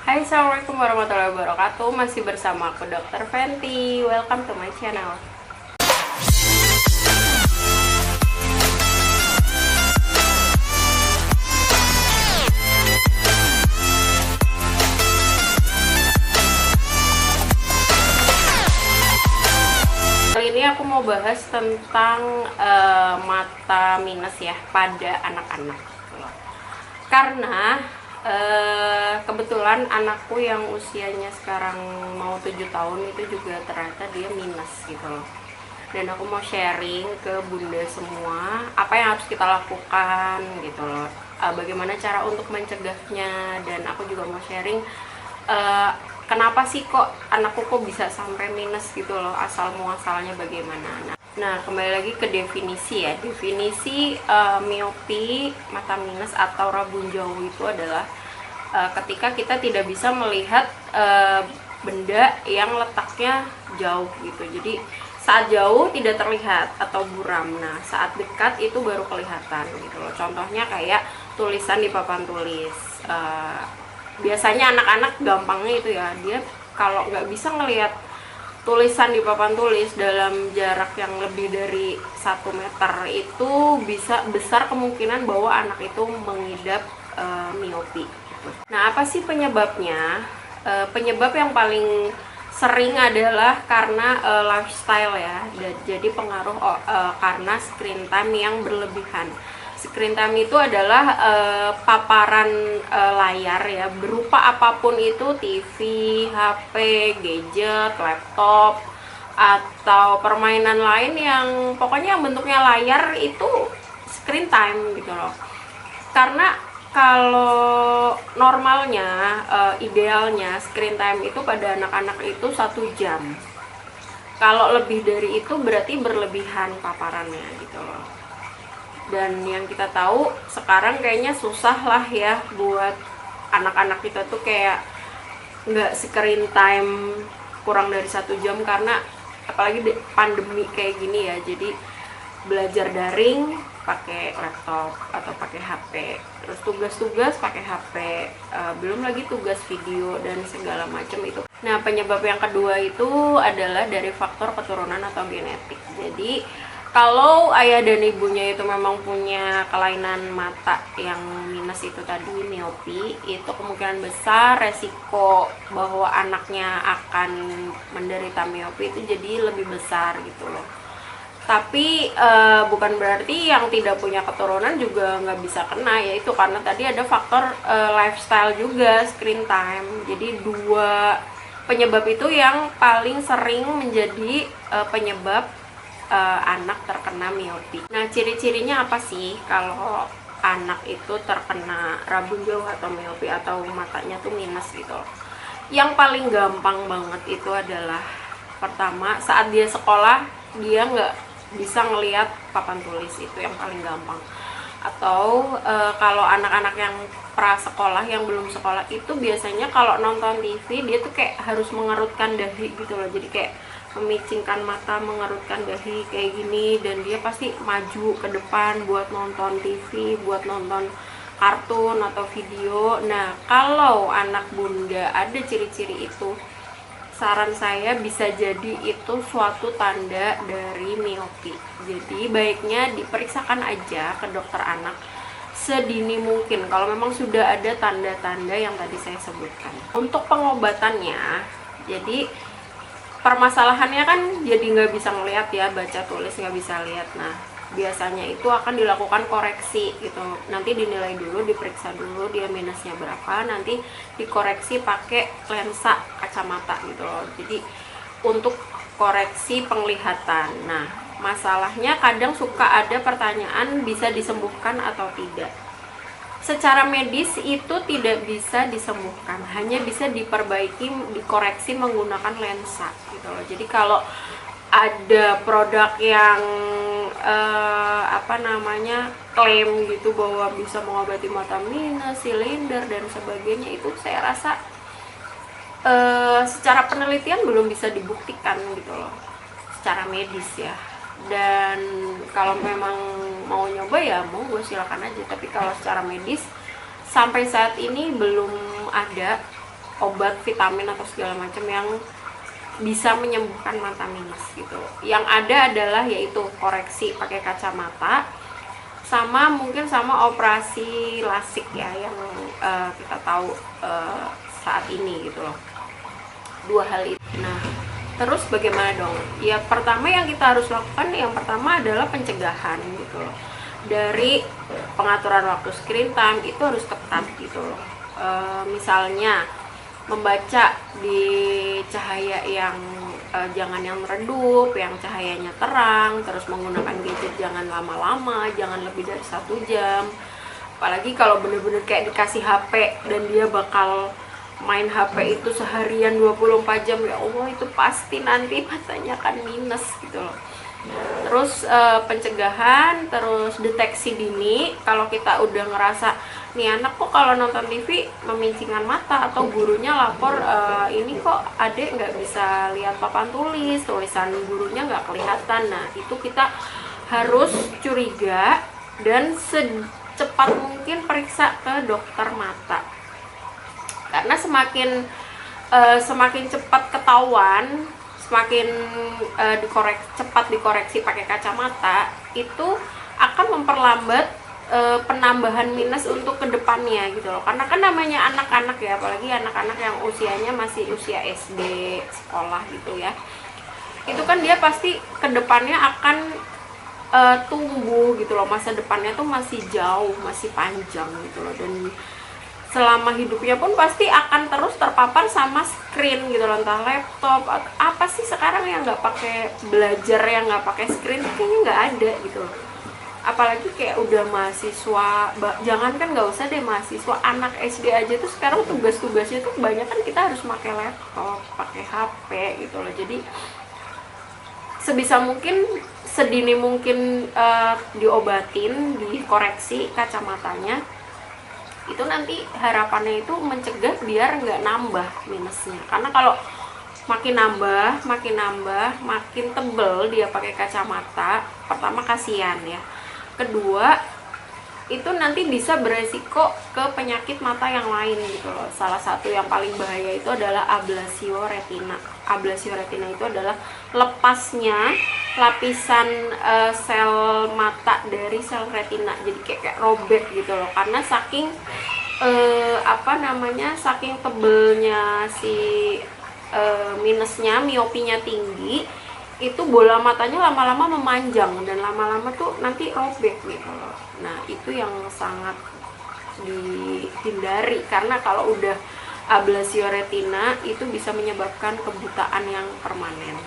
Hai, assalamualaikum warahmatullahi wabarakatuh. Masih bersama aku Dr. Fenty. Welcome to my channel. Kali ini aku mau bahas tentang mata minus ya pada anak-anak. Karena kebetulan anakku yang usianya sekarang mau 7 tahun itu juga ternyata dia minus gitu loh. Dan aku mau sharing ke bunda semua apa yang harus kita lakukan gitu loh, bagaimana cara untuk mencegahnya, dan aku juga mau sharing kenapa sih kok anakku kok bisa sampai minus gitu loh, asal muasalnya bagaimana. Nah, kembali lagi ke definisi ya. Definisi miopi, mata minus atau rabun jauh itu adalah ketika kita tidak bisa melihat benda yang letaknya jauh gitu. Jadi saat jauh tidak terlihat atau buram. Nah, saat dekat itu baru kelihatan gitu loh. Contohnya kayak tulisan di papan tulis. Biasanya anak-anak gampangnya itu ya, dia kalau nggak bisa ngelihat tulisan di papan tulis dalam jarak yang lebih dari 1 meter, itu bisa besar kemungkinan bahwa anak itu mengidap miopi. Nah, apa sih penyebabnya? Penyebab yang paling sering adalah karena lifestyle ya. Jadi pengaruh karena screen time yang berlebihan. Screen time itu adalah paparan layar ya, berupa apapun itu, TV, HP, gadget, laptop, atau permainan lain yang pokoknya yang bentuknya layar itu screen time gitu loh. Karena kalau normalnya, idealnya screen time itu pada anak-anak itu 1 jam. Kalau lebih dari itu berarti berlebihan paparannya gitu loh. Dan yang kita tahu sekarang kayaknya susah lah ya buat anak-anak kita tuh kayak nggak screen time kurang dari 1 jam, karena apalagi pandemi kayak gini ya, jadi belajar daring pakai laptop atau pakai HP, terus tugas-tugas pakai HP, belum lagi tugas video dan segala macam itu. Nah, penyebab yang kedua itu adalah dari faktor keturunan atau genetik. Jadi kalau ayah dan ibunya itu memang punya kelainan mata yang minus itu tadi, miopi, itu kemungkinan besar resiko bahwa anaknya akan menderita miopi itu jadi lebih besar gitu loh. Tapi bukan berarti yang tidak punya keturunan juga nggak bisa kena, yaitu karena tadi ada faktor lifestyle juga, screen time. Jadi dua penyebab itu yang paling sering menjadi penyebab anak terkena miopi. Nah, ciri-cirinya apa sih kalau anak itu terkena rabun jauh atau miopi atau matanya tuh minus gitu? Yang paling gampang banget itu adalah pertama, saat dia sekolah dia nggak bisa ngelihat papan tulis, itu yang paling gampang. Atau kalau anak-anak yang prasekolah, yang belum sekolah, itu biasanya kalau nonton TV dia tuh kayak harus mengerutkan dahi gitu loh, jadi kayak memicingkan mata, mengerutkan dahi kayak gini, dan dia pasti maju ke depan buat nonton TV, buat nonton kartun atau video. Nah, kalau anak bunda ada ciri-ciri itu, saran saya bisa jadi itu suatu tanda dari miopi. Jadi baiknya diperiksakan aja ke dokter anak sedini mungkin kalau memang sudah ada tanda-tanda yang tadi saya sebutkan. Untuk pengobatannya, jadi permasalahannya kan jadi nggak bisa ngelihat ya, baca tulis nggak bisa lihat. Nah, biasanya itu akan dilakukan koreksi gitu, nanti dinilai dulu, diperiksa dulu dia minusnya berapa, nanti dikoreksi pakai lensa kacamata gitu loh, jadi untuk koreksi penglihatan. Nah, masalahnya kadang suka ada pertanyaan bisa disembuhkan atau tidak. Secara medis itu tidak bisa disembuhkan, hanya bisa diperbaiki, dikoreksi menggunakan lensa gitu loh. Jadi kalau ada produk yang klaim gitu bahwa bisa mengobati mata minus, silinder dan sebagainya, itu saya rasa secara penelitian belum bisa dibuktikan gitu loh, secara medis ya. Dan kalau memang mau nyoba ya mau, gue silakan aja, tapi kalau secara medis sampai saat ini belum ada obat, vitamin atau segala macam yang bisa menyembuhkan mata minus gitu. Yang ada adalah yaitu koreksi pakai kacamata, sama mungkin sama operasi lasik ya yang kita tahu saat ini gitu loh. Dua hal itu. Nah, terus bagaimana dong? Ya pertama yang kita harus lakukan, yang pertama adalah pencegahan gitu loh. Dari pengaturan waktu screen time itu harus ketat gitu loh. Misalnya membaca di cahaya yang jangan yang redup, yang cahayanya terang, terus menggunakan gadget jangan lama-lama, jangan lebih dari 1 jam. Apalagi kalau bener-bener kayak dikasih HP dan dia bakal main HP itu seharian 24 jam, ya Allah itu pasti nanti matanya akan minus gitu loh. Terus pencegahan, terus deteksi dini. Kalau kita udah ngerasa nih anak kok kalau nonton TV memincingkan mata, atau gurunya lapor ini kok adek nggak bisa lihat papan tulis, tulisan gurunya nggak kelihatan, nah itu kita harus curiga dan secepat mungkin periksa ke dokter mata, karena semakin cepat ketahuan, semakin cepat dikoreksi pakai kacamata, itu akan memperlambat penambahan minus untuk kedepannya gitu loh. Karena kan namanya anak-anak ya, apalagi anak-anak yang usianya masih usia SD, sekolah gitu ya, itu kan dia pasti kedepannya akan tumbuh gitu loh, masa depannya tuh masih jauh, masih panjang gitu loh, dan selama hidupnya pun pasti akan terus terpapar sama screen gitu loh, entah laptop atau apa sih sekarang yang nggak pakai belajar, yang nggak pakai screen kayaknya nggak ada gitu loh. Apalagi kayak udah mahasiswa, jangankan nggak usah deh mahasiswa, anak SD aja tuh sekarang tugas-tugasnya tuh kebanyakan kita harus pakai laptop, pakai HP gitu loh. Jadi sebisa mungkin, sedini mungkin diobatin, dikoreksi kacamatanya, itu nanti harapannya itu mencegah biar nggak nambah minusnya. Karena kalau makin nambah, makin tebel dia pakai kacamata, pertama kasihan ya, kedua itu nanti bisa beresiko ke penyakit mata yang lain gitu loh. Salah satu yang paling bahaya itu adalah ablasio retina. Ablasio retina itu adalah lepasnya lapisan sel mata dari sel retina, jadi kayak robek gitu loh, karena saking saking tebelnya si minusnya, miopinya tinggi, itu bola matanya lama-lama memanjang dan lama-lama tuh nanti robek gitu loh. Nah itu yang sangat dihindari, karena kalau udah ablasio retina itu bisa menyebabkan kebutaan yang permanen.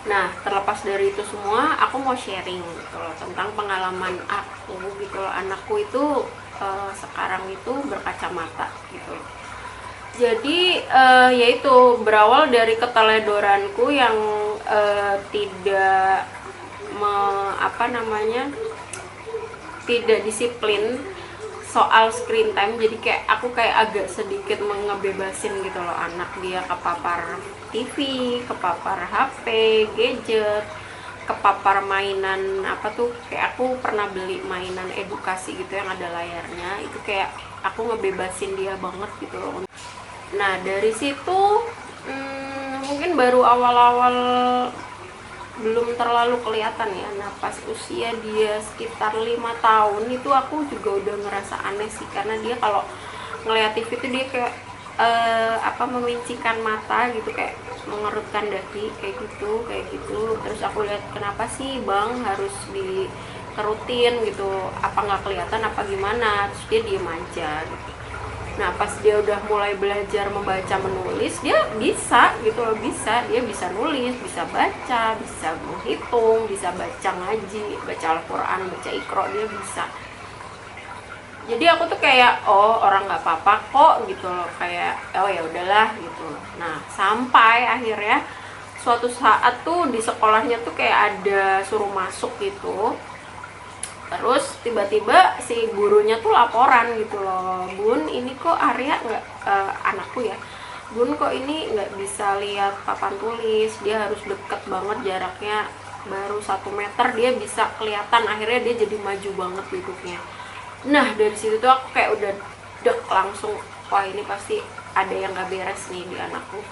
Nah terlepas dari itu semua, aku mau sharing gitu loh tentang pengalaman aku gitu loh. Anakku itu sekarang itu berkacamata gitu loh. Jadi yaitu berawal dari keteledoranku yang tidak tidak disiplin soal screen time. Jadi aku kayak agak sedikit ngebebasin gitu loh anak, dia kepapar TV, kepapar HP, gadget, kepapar mainan kayak aku pernah beli mainan edukasi gitu yang ada layarnya, itu kayak aku ngebebasin dia banget gitu loh. Nah dari situ mungkin baru awal-awal belum terlalu kelihatan ya. Nah pas usia dia sekitar 5 tahun itu aku juga udah ngerasa aneh sih, karena dia kalau ngeliat TV itu dia kayak memincingkan mata gitu, kayak mengerutkan dahi kayak gitu. Terus aku lihat, kenapa sih bang harus dikerutin gitu, apa nggak kelihatan apa gimana? Terus dia diem aja gitu. Nah pas dia udah mulai belajar membaca menulis, dia bisa gitu loh, dia bisa nulis, bisa baca, bisa menghitung, bisa baca ngaji, baca Al-Quran, baca Iqra, dia bisa. Jadi aku tuh kayak orang nggak apa-apa kok gitu loh, kayak ya udahlah gitu. Nah sampai akhirnya suatu saat tuh di sekolahnya tuh kayak ada suruh masuk gitu. Terus tiba-tiba si gurunya tuh laporan gitu loh, Bun ini kok Arya nggak, anakku ya, Bun kok ini nggak bisa lihat papan tulis, dia harus deket banget jaraknya, baru 1 meter dia bisa kelihatan. Akhirnya dia jadi maju banget duduknya. Nah dari situ tuh aku kayak udah langsung, wah ini pasti ada yang gak beres nih di anakku.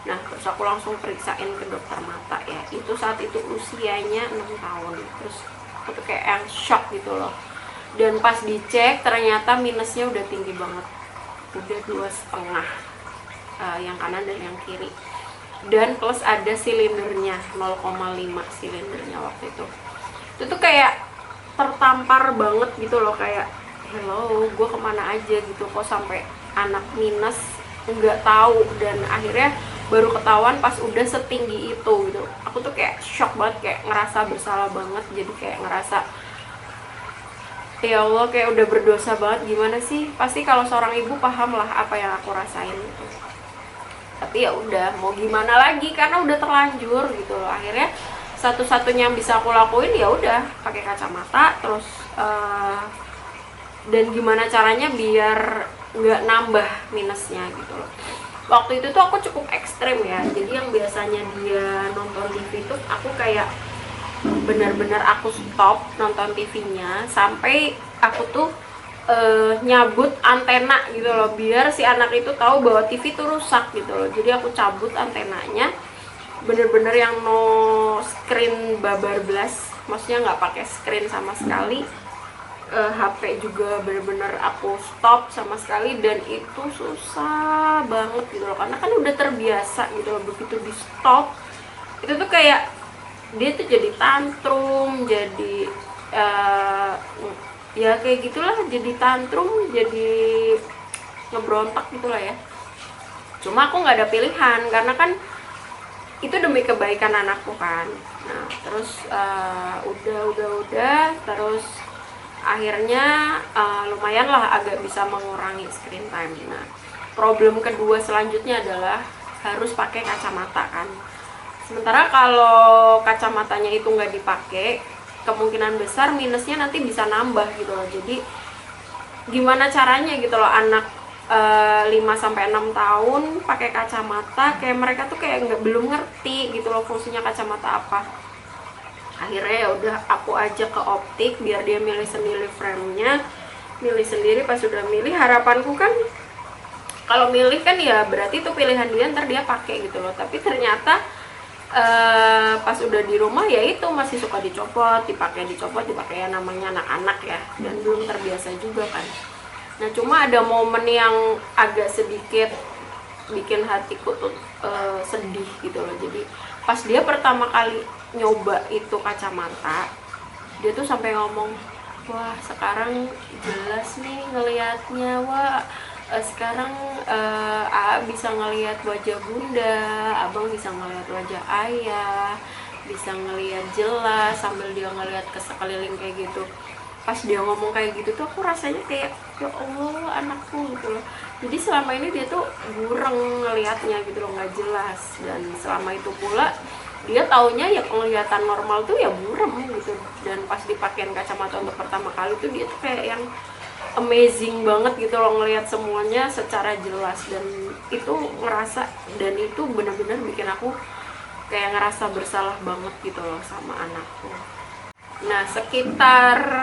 Nah terus aku langsung periksain ke dokter mata ya, itu saat itu usianya 6 tahun. Terus aku tuh kayak yang shock gitu loh, dan pas dicek ternyata minusnya udah tinggi banget, udah 2,5, yang kanan dan yang kiri, dan plus ada silindernya 0,5 silindernya waktu itu tuh kayak tertampar banget gitu loh, kayak hello gue kemana aja gitu, kok sampai anak minus nggak tahu. Dan akhirnya baru ketahuan pas udah setinggi itu gitu. Aku tuh kayak shock banget, kayak ngerasa bersalah banget, jadi kayak ngerasa ya Allah kayak udah berdosa banget. Gimana sih, pasti kalau seorang ibu paham lah apa yang aku rasain gitu. Tapi ya udah mau gimana lagi, karena udah terlanjur gitu loh. Akhirnya satu-satunya yang bisa aku lakuin ya udah pakai kacamata terus, dan gimana caranya biar nggak nambah minusnya gitu loh. Waktu itu tuh aku cukup ekstrem ya, jadi yang biasanya dia nonton TV tuh aku kayak benar-benar aku stop nonton TV-nya sampai aku tuh nyabut antena gitu loh, biar si anak itu tahu bahwa TV tuh rusak gitu loh. Jadi aku cabut antenanya, bener-bener yang no screen babar blas, maksudnya nggak pakai screen sama sekali. HP juga bener-bener aku stop sama sekali, dan itu susah banget gitu loh, karena kan udah terbiasa gitu loh. Begitu di stop itu tuh kayak dia tuh jadi tantrum, jadi ya kayak gitulah, jadi tantrum, jadi ngebrontak gitulah ya. Cuma aku nggak ada pilihan, karena kan itu demi kebaikan anakku kan. Nah terus udah terus akhirnya lumayan lah agak bisa mengurangi screen time. Nah problem kedua selanjutnya adalah harus pakai kacamata kan. Sementara kalau kacamatanya itu nggak dipakai, kemungkinan besar minusnya nanti bisa nambah gitu loh. Jadi gimana caranya gitu loh, anak 5-6 tahun pakai kacamata, kayak mereka tuh kayak belum ngerti gitu loh fungsinya kacamata apa. Akhirnya ya udah aku ajak ke optik biar dia milih sendiri frame-nya, milih sendiri. Pas sudah milih, harapanku kan kalau milih kan ya berarti itu pilihan dia, ntar dia pakai gitu loh. Tapi ternyata pas udah di rumah ya itu masih suka dicopot dipakai ya, namanya anak-anak ya, dan belum terbiasa juga kan. Nah cuma ada momen yang agak sedikit bikin hatiku tuh sedih gitu loh. Jadi pas dia pertama kali nyoba itu kacamata, dia tuh sampai ngomong, wah sekarang jelas nih ngelihatnya, wah sekarang bisa ngelihat wajah bunda, abang bisa ngelihat wajah ayah, bisa ngelihat jelas sambil dia ngelihat ke sekeliling kayak gitu. Pas dia ngomong kayak gitu tuh aku rasanya kayak ya Allah anakku gitu loh. Jadi selama ini dia tuh bureng ngelihatnya gitu loh, nggak jelas. Dan selama itu pula dia taunya ya penglihatan normal tuh ya burem gitu. Dan pas dipakein kacamata untuk pertama kali tuh dia tuh kayak yang amazing banget gitu loh, ngelihat semuanya secara jelas. Dan itu ngerasa, dan itu benar-benar bikin aku kayak ngerasa bersalah banget gitu loh sama anakku. Nah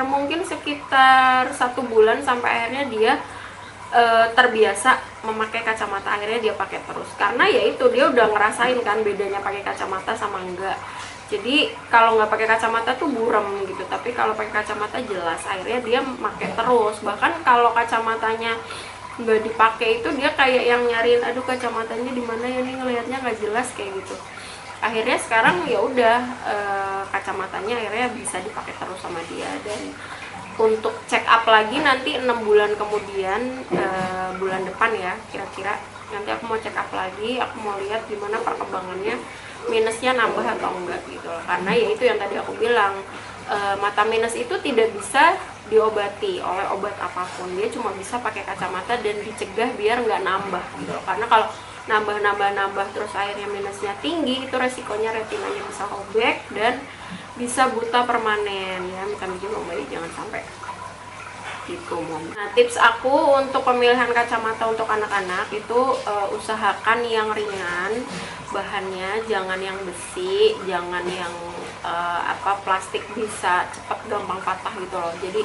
mungkin sekitar 1 bulan sampai akhirnya dia terbiasa memakai kacamata. Akhirnya dia pakai terus, karena ya itu dia udah ngerasain kan bedanya pakai kacamata sama enggak. Jadi kalau nggak pakai kacamata tuh burem gitu, tapi kalau pakai kacamata jelas. Akhirnya dia pakai terus. Bahkan kalau kacamatanya nggak dipakai itu dia kayak yang nyariin, aduh kacamatanya di mana ya nih, ngelihatnya nggak jelas kayak gitu. Akhirnya sekarang ya udah kacamatanya akhirnya bisa dipakai terus sama dia. Dan untuk check up lagi nanti 6 bulan kemudian, bulan depan ya kira-kira, nanti aku mau check up lagi, aku mau lihat gimana perkembangannya, minusnya nambah atau enggak gitu loh. Karena ya itu yang tadi aku bilang, mata minus itu tidak bisa diobati oleh obat apapun, dia cuma bisa pakai kacamata dan dicegah biar nggak nambah gitu loh. Karena kalau nambah terus akhirnya minusnya tinggi, itu resikonya retinanya bisa robek dan bisa buta permanen ya. Minta baik jangan sampai gitu mom. Nah tips aku untuk pemilihan kacamata untuk anak-anak itu usahakan yang ringan bahannya, jangan yang besi, jangan yang plastik bisa cepat gampang patah gitu loh. Jadi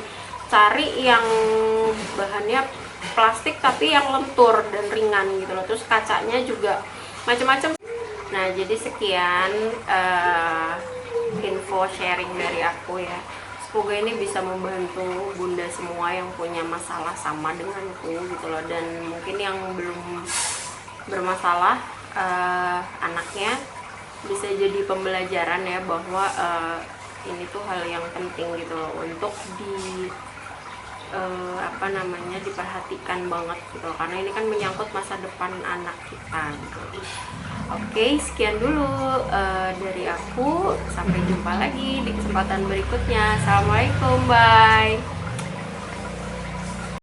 cari yang bahannya plastik tapi yang lentur dan ringan gitu loh. Terus kacanya juga macam-macam. Nah, jadi sekian info sharing dari aku ya. Semoga ini bisa membantu bunda semua yang punya masalah sama denganku gitu loh, dan mungkin yang belum bermasalah anaknya bisa jadi pembelajaran ya, bahwa ini tuh hal yang penting gitu loh untuk diperhatikan banget gitu loh, karena ini kan menyangkut masa depan anak kita gitu. Oke, sekian dulu dari aku. Sampai jumpa lagi di kesempatan berikutnya. Assalamualaikum, bye.